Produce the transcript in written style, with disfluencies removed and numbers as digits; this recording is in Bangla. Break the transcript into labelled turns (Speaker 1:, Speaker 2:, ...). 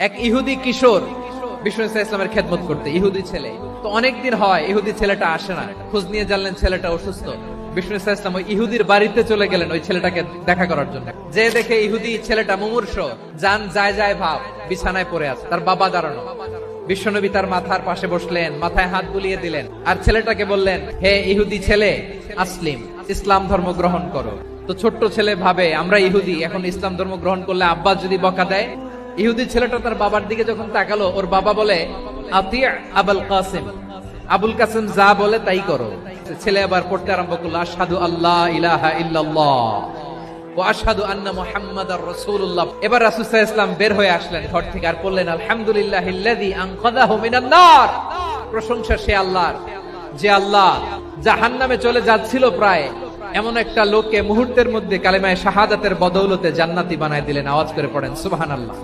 Speaker 1: এক ইহুদি কিশোর বিষ্ণু ইসলামের খেদমত করতে, ইহুদি ছেলে। তো অনেকদিন হয় ইহুদি ছেলেটা আসে না, খোঁজ নিয়ে জানলেন ছেলেটা অসুস্থ। বিষ্ণু ইসলাম ওই ইহুদির বাড়িতে চলে গেলেন ওই ছেলেটাকে দেখা করার জন্য। যে দেখে ইহুদি ছেলেটা মুমূর্ষ, জান যায় যায় ভাব, বিছানায় পড়ে আছে, তার বাবা দাঁড়ানো। বিশ্বনবী তার মাথার পাশে বসলেন, মাথায় হাত বুলিয়ে দিলেন, আর ছেলেটাকে বললেন, হে ইহুদি ছেলে, আসলিম, ইসলাম ধর্ম গ্রহণ করো। তো ছোট্ট ছেলে ভাবে আমরা ইহুদি, এখন ইসলাম ধর্ম গ্রহণ করলে আব্বা যদি বকা দেয়। ইহুদি ছেলেটা তার বাবার দিকে যখন তাকালো, ওর বাবা বলে, আতি আবুল কাসিম, আবুল কাসিম যা বলে তাই করো। ছেলে আবার পড়তে আরম্ভ করলো, আশহাদু আল্লাহ ইলাহা ইল্লাল্লাহ ওয়া আশহাদু আন্না মুহাম্মাদার রাসূলুল্লাহ। এবার রাসূল সাল্লাল্লাহু আলাইহি ওয়াসাল্লাম বের হয়ে আসলেন ঘর থেকে, আর বললেন, আলহামদুলিল্লাহিল্লাযী আনকাযাহু মিনান নার। প্রশংসা সে আল্লাহর, যে আল্লাহ জাহান্নামে চলে যাচ্ছিল প্রায়, এমন একটা লোককে মুহূর্তের মধ্যে কালেমায়ে শাহাদাতের বদৌলতে জান্নাতি বানায় দিলেন। আওয়াজ করে পড়েন সুবহানাল্লাহ।